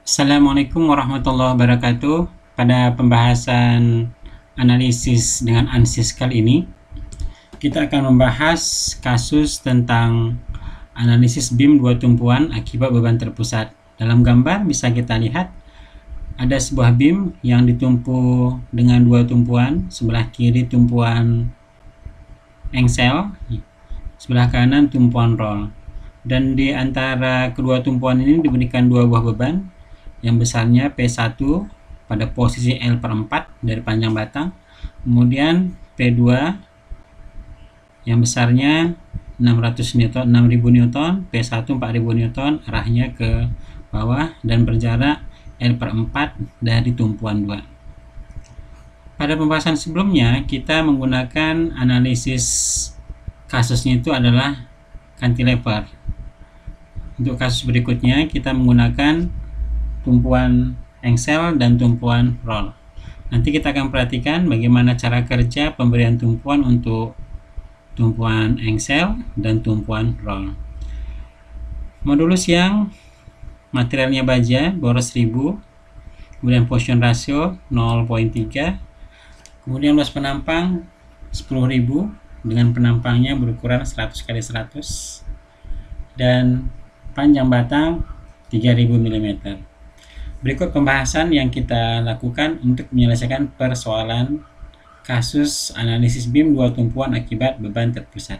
Assalamualaikum warahmatullahi wabarakatuh. Pada pembahasan analisis dengan ANSYS kali ini, kita akan membahas kasus tentang analisis BIM dua tumpuan akibat beban terpusat. Dalam gambar bisa kita lihat ada sebuah BIM yang ditumpu dengan dua tumpuan, sebelah kiri tumpuan engsel, sebelah kanan tumpuan roll. Dan di antara kedua tumpuan ini diberikan dua buah beban, yang besarnya P1 pada posisi L/4 dari panjang batang, kemudian P2 yang besarnya 6000 Newton, P1 4000 Newton, arahnya ke bawah dan berjarak L/4 dari tumpuan 2. Pada pembahasan sebelumnya kita menggunakan analisis kasusnya itu adalah cantilever. Untuk kasus berikutnya kita menggunakan tumpuan engsel dan tumpuan roll. Nanti kita akan perhatikan bagaimana cara kerja pemberian tumpuan untuk tumpuan engsel dan tumpuan roll. Modulus yang materialnya baja boros 1000, kemudian Poisson ratio 0,3, kemudian luas penampang 10.000 dengan penampangnya berukuran 100x100 dan panjang batang 3000 mm. Berikut pembahasan yang kita lakukan untuk menyelesaikan persoalan kasus analisis BIM dua tumpuan akibat beban terpusat.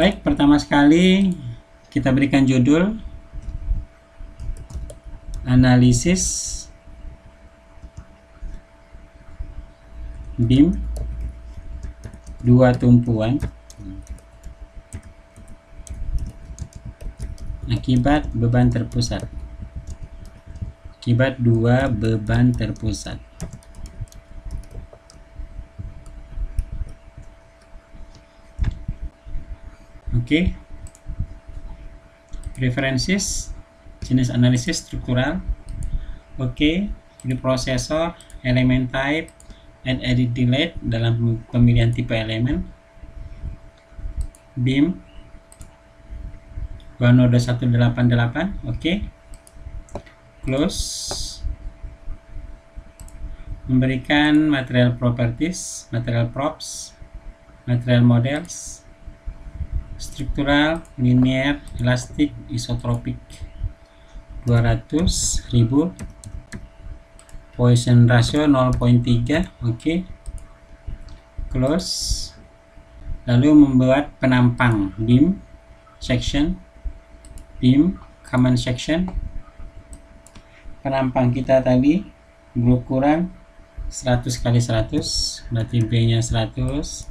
Baik, pertama sekali kita berikan judul analisis BIM dua tumpuan akibat beban terpusat. Akibat dua beban terpusat. Oke. References, jenis analisis struktural. Oke, ini prosesor, elemen type, and edit delete dalam pemilihan tipe elemen. BIM Banoda 188, oke. Close. Memberikan material properties, material props, material models, struktural, linear, elastic, isotropik 200.000, Poisson ratio 0,3, oke. Close. Lalu membuat penampang BIM section, BIM common section. Penampang kita tadi berukuran 100x100, berarti B nya 100,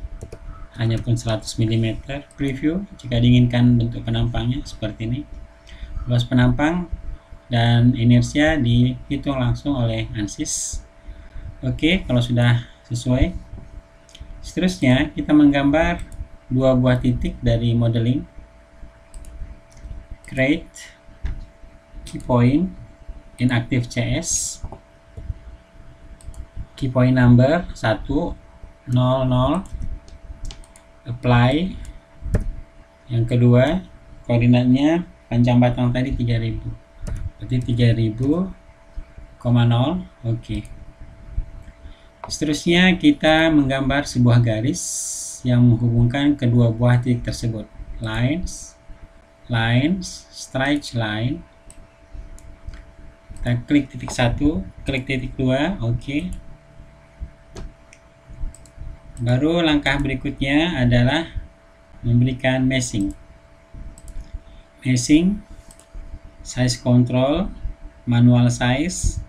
hanya pun 100 mm. Preview jika diinginkan bentuk penampangnya seperti ini. Luas penampang dan inersia dihitung langsung oleh ANSYS. Oke, kalau sudah sesuai, seterusnya kita menggambar dua buah titik dari modeling. Create key point in active CS, key point number 1, 0, 0, apply. Yang kedua, koordinatnya panjang batang tadi 3000, berarti 3000,0, oke. Seterusnya kita menggambar sebuah garis yang menghubungkan kedua buah titik tersebut. Lines, straight line. Kita klik titik 1, klik titik 2, oke. Baru langkah berikutnya adalah memberikan meshing, size control, manual size.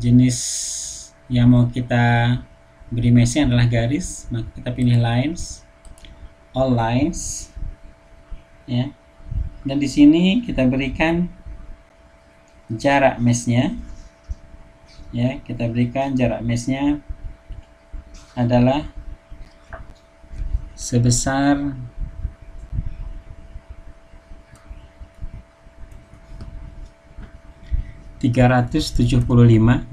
Jenis yang mau kita beri meshing adalah garis, maka kita pilih lines, all lines, ya. Dan di sini kita berikan jarak meshnya, ya. Kita berikan jarak meshnya adalah sebesar 375.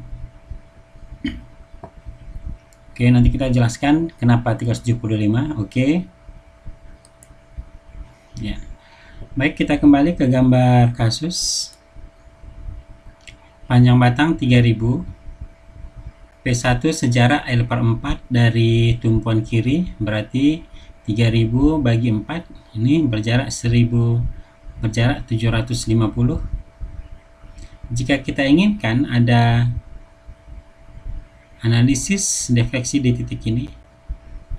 Oke, nanti kita jelaskan kenapa 375. Oke. Ya. Baik, kita kembali ke gambar kasus. Panjang batang 3000, P1 sejarak L/4 dari tumpuan kiri, berarti 3000 bagi 4, ini berjarak 1000, berjarak 750. Jika kita inginkan ada analisis defleksi di titik ini,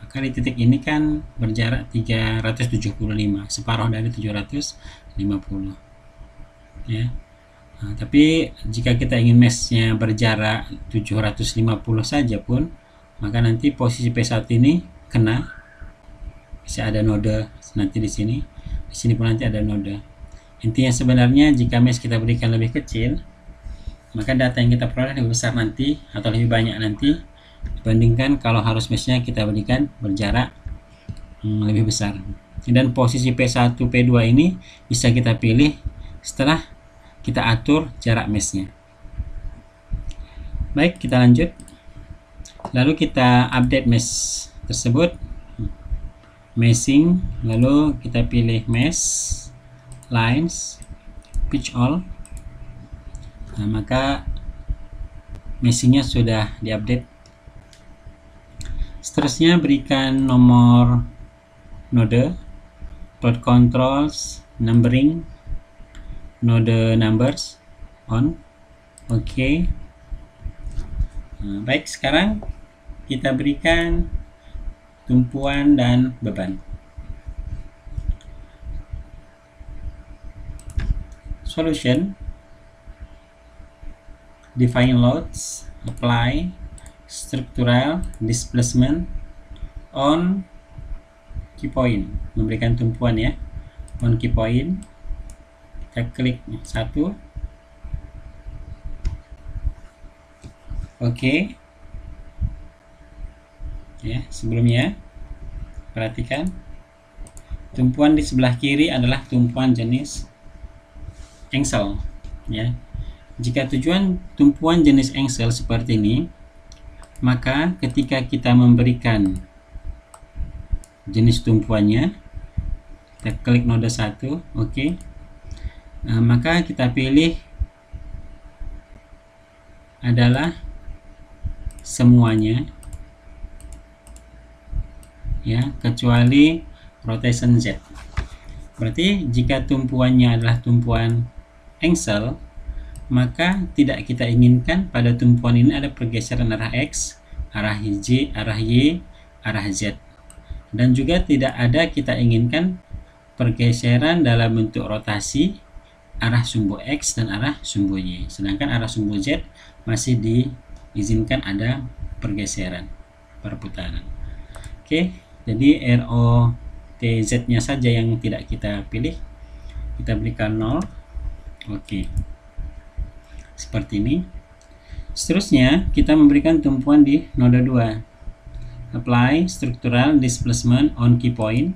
maka di titik ini kan berjarak 375, separuh dari 750 ya. Nah, tapi jika kita ingin meshnya berjarak 750 saja pun, maka nanti posisi P1 ini kena, bisa ada node nanti di sini pun nanti ada node. Intinya sebenarnya jika mesh kita berikan lebih kecil, maka data yang kita peroleh lebih besar nanti atau lebih banyak nanti dibandingkan kalau harus meshnya kita berikan berjarak lebih besar. Dan posisi P1, P2 ini bisa kita pilih setelah kita atur jarak meshnya. Baik, kita lanjut. Lalu kita update mesh tersebut, meshing, lalu kita pilih mesh lines pitch all. Nah, maka meshingnya sudah diupdate. Seterusnya berikan nomor node, plot controls, numbering, node numbers on. Oke. Nah, baik, sekarang kita berikan tumpuan dan beban. Solution, define loads, apply structural displacement on key point, memberikan tumpuan ya, on key point. Kita klik 1. Oke. Ya, sebelumnya perhatikan tumpuan di sebelah kiri adalah tumpuan jenis engsel ya. Jika tujuan tumpuan jenis engsel seperti ini, maka ketika kita memberikan jenis tumpuannya, kita klik node 1. Oke. Nah, maka kita pilih adalah semuanya ya, kecuali rotation Z. Berarti jika tumpuannya adalah tumpuan engsel, maka tidak kita inginkan pada tumpuan ini ada pergeseran arah X, arah Y, arah Z. Dan juga tidak ada kita inginkan pergeseran dalam bentuk rotasi arah sumbu X dan arah sumbu Y. Sedangkan arah sumbu Z masih diizinkan ada pergeseran perputaran. Oke, jadi ROTZ-nya saja yang tidak kita pilih. Kita berikan 0. Oke. Seperti ini. Seterusnya kita memberikan tumpuan di node 2. Apply structural displacement on key point.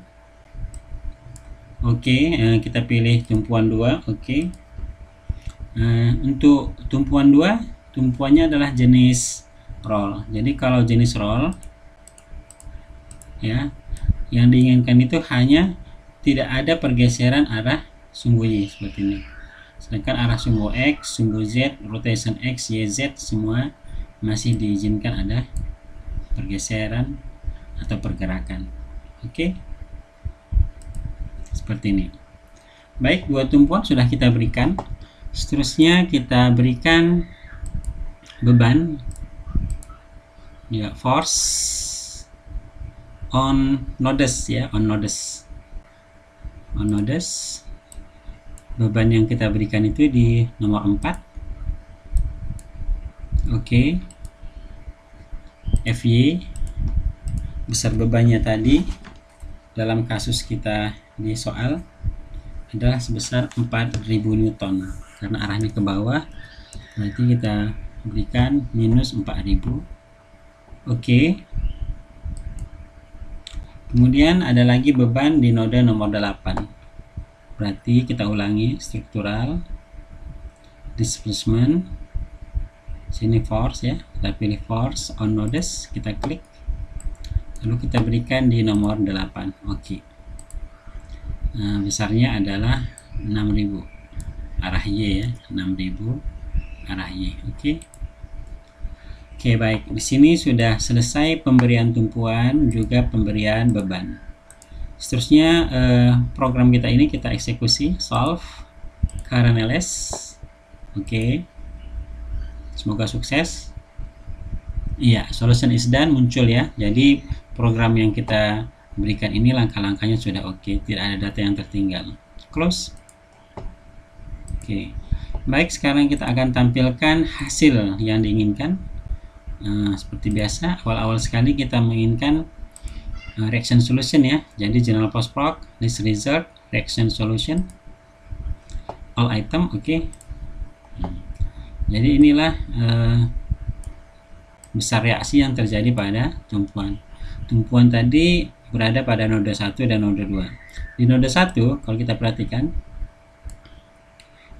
Oke, kita pilih tumpuan 2. Oke. Untuk tumpuan 2, tumpuannya adalah jenis roll. Jadi kalau jenis roll ya, yang diinginkan itu hanya tidak ada pergeseran arah sumbu Y seperti ini. Sedangkan arah sumbu X, sumbu Z, rotation X, Y, Z semua masih diizinkan ada pergeseran atau pergerakan. Oke. Seperti ini. Baik, dua tumpuan sudah kita berikan. Seterusnya kita berikan beban ya, force on nodes ya, on nodes. Beban yang kita berikan itu di nomor 4. Oke. FY, besar bebannya tadi dalam kasus kita di soal adalah sebesar 4000 Newton. Karena arahnya ke bawah, berarti kita berikan minus 4000. Oke. Kemudian ada lagi beban di node nomor 8. Berarti kita ulangi, struktural displacement, sini force ya, kita pilih force on nodes, kita klik, lalu kita berikan di nomor 8. Oke. besarnya adalah 6000 arah Y ya, 6000 arah Y. Oke, baik. Di sini sudah selesai pemberian tumpuan juga pemberian beban. Seterusnya program kita ini kita eksekusi, solve current ls. Oke. Semoga sukses. Iya, solution is done muncul ya. Jadi program yang kita berikan ini langkah-langkahnya sudah oke, tidak ada data yang tertinggal. Close. Oke. Baik, sekarang kita akan tampilkan hasil yang diinginkan. Seperti biasa, awal-awal sekali kita menginginkan reaction solution ya. Jadi general post proc, list result, reaction solution, all item, oke. Jadi inilah besar reaksi yang terjadi pada tumpuan. Tumpuan tadi berada pada node 1 dan node 2. Di node 1 kalau kita perhatikan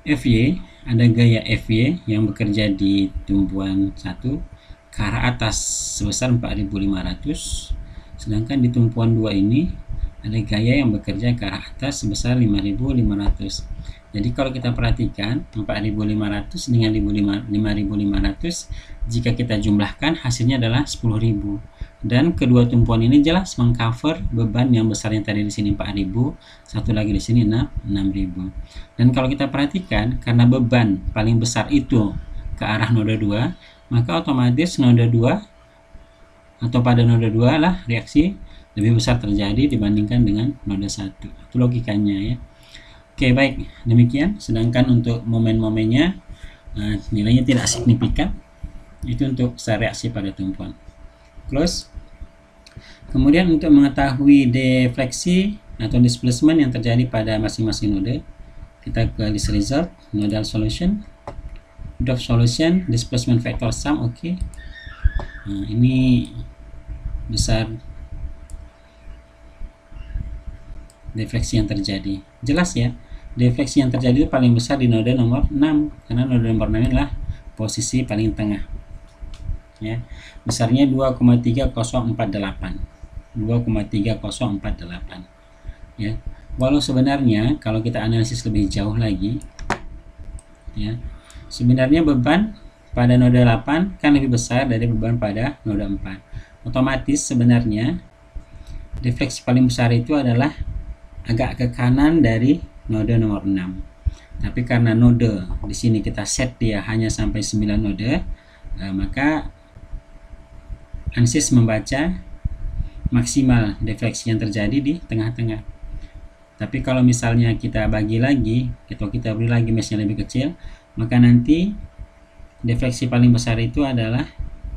FY, ada gaya FY yang bekerja di tumpuan 1 ke arah atas sebesar 4500, sedangkan di tumpuan 2 ini ada gaya yang bekerja ke arah atas sebesar 5500. Jadi kalau kita perhatikan 4500 dengan 5500, jika kita jumlahkan hasilnya adalah 10.000. Dan kedua tumpuan ini jelas mengcover beban yang besar yang tadi di sini 4000, satu lagi di sini 6000. Dan kalau kita perhatikan karena beban paling besar itu ke arah node 2, maka otomatis node 2 atau pada node 2 lah reaksi lebih besar terjadi dibandingkan dengan node 1. Itu logikanya ya. Oke, baik, demikian. Sedangkan untuk momen-momennya nilainya tidak signifikan. Itu untuk besar reaksi pada tumpuan. Close. Kemudian untuk mengetahui defleksi atau displacement yang terjadi pada masing-masing node, kita ke list result, nodal solution, dot solution, displacement factor sum, oke. Ini besar defleksi yang terjadi. Jelas ya, defleksi yang terjadi itu paling besar di node nomor 6, karena node nomor 6 adalah posisi paling tengah. Ya, besarnya 2,3048. 2,3048. Ya. Walau sebenarnya kalau kita analisis lebih jauh lagi ya, sebenarnya beban pada node 8 kan lebih besar dari beban pada node 4. Otomatis sebenarnya defleksi paling besar itu adalah agak ke kanan dari node nomor 6. Tapi karena node di sini kita set dia hanya sampai 9 node, maka ANSYS membaca maksimal defleksi yang terjadi di tengah-tengah. Tapi kalau misalnya kita bagi lagi, atau kita beri lagi mesh yang lebih kecil, maka nanti defleksi paling besar itu adalah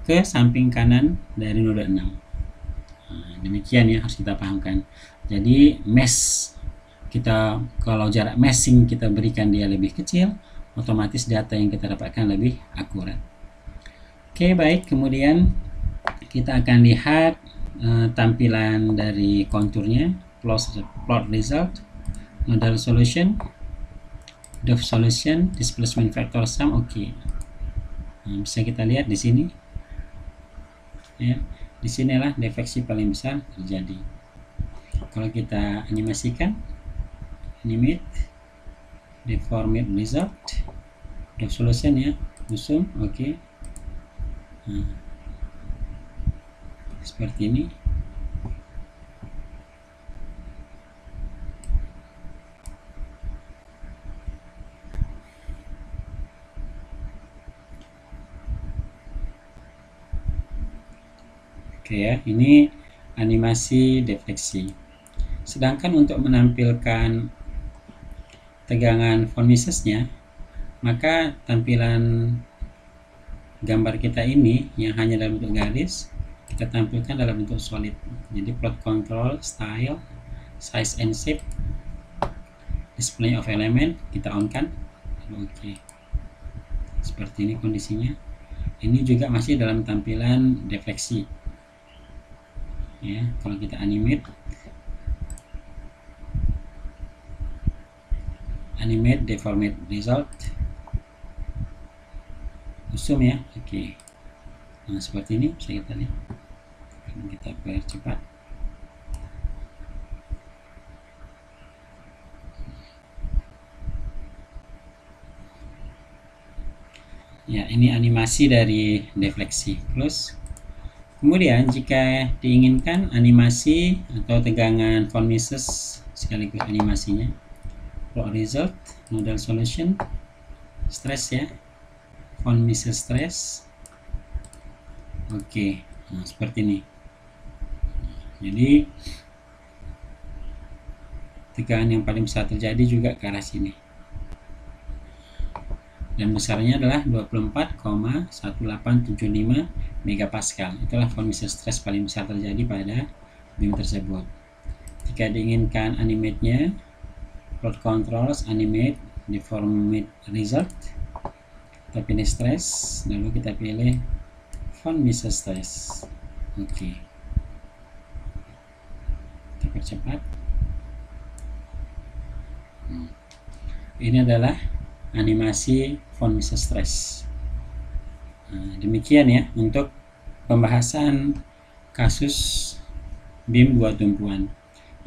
ke samping kanan dari node 6. Demikian ya, harus kita pahamkan. Jadi mesh kita, kalau jarak meshing kita berikan dia lebih kecil, otomatis data yang kita dapatkan lebih akurat. Oke, baik. Kemudian kita akan lihat tampilan dari konturnya, plot result, nodal solution, dot solution, displacement factor sum, oke. Bisa kita lihat di sini ya, di sinilah defleksi paling besar terjadi. Kalau kita animasikan, animate deformate result, dot solution ya, zoom, oke. Seperti ini. Oke ya, ini animasi defleksi. Sedangkan untuk menampilkan tegangan von Misesnya, maka tampilan gambar kita ini yang hanya dalam bentuk garis, kita tampilkan dalam bentuk solid. Jadi plot control, style, size and shape, display of element kita on kan. Oke. Seperti ini kondisinya. Ini juga masih dalam tampilan defleksi. Ya, kalau kita animate deformate result, zoom ya, oke. Nah, seperti ini bisa kita lihat. Kita percepat. Ya, ini animasi dari defleksi. Close. Kemudian jika diinginkan animasi atau tegangan von Mises sekaligus animasinya, plot result, nodal solution, stress ya, von Mises stress. Oke, nah, seperti ini. Jadi tegangan yang paling besar terjadi juga ke arah sini, dan besarnya adalah 24,1875 megapascal. Itulah von Mises stress paling besar terjadi pada beam tersebut. Jika diinginkan animate-nya, plot controls, animate, deformate result, kita pilih stress, lalu kita pilih von Mises stress. Oke, kita percepat. Ini adalah animasi von Mises stress. Nah, demikian ya untuk pembahasan kasus beam dua tumpuan.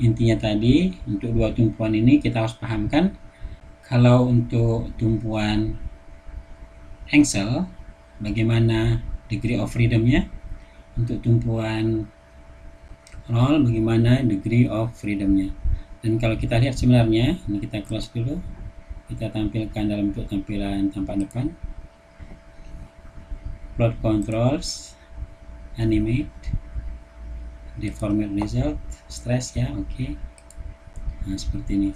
Intinya tadi untuk dua tumpuan ini kita harus pahamkan kalau untuk tumpuan Engsel bagaimana degree of freedom-nya, untuk tumpuan roll bagaimana degree of freedom-nya. Dan kalau kita lihat sebenarnya, ini kita close dulu, kita tampilkan dalam bentuk tampilan tampak depan, plot controls, animate, deformate result, stress ya, oke. Nah, seperti ini.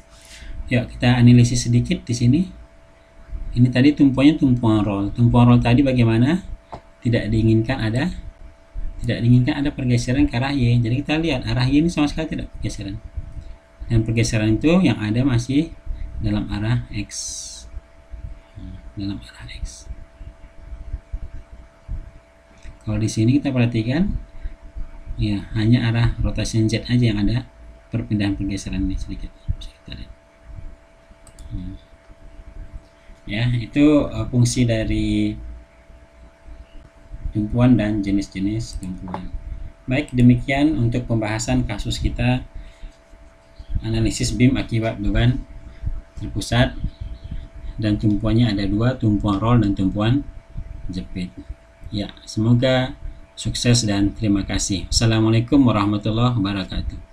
Yuk kita analisis sedikit di sini. Ini tadi tumpuannya tumpuan roll. Tumpuan roll tadi bagaimana? Tidak diinginkan ada pergeseran ke arah Y. Jadi kita lihat arah Y ini sama sekali tidak pergeseran. Dan pergeseran itu yang ada masih dalam arah X. Dalam arah X. Kalau di sini kita perhatikan, ya hanya arah rotation Z aja yang ada perpindahan pergeseran ini sedikit. Bisa kita lihat. Ya, itu fungsi dari tumpuan dan jenis-jenis tumpuan. Baik, demikian untuk pembahasan kasus kita analisis beam akibat beban terpusat, dan tumpuannya ada dua, tumpuan roll dan tumpuan jepit. Ya, semoga sukses dan terima kasih. Assalamualaikum warahmatullahi wabarakatuh.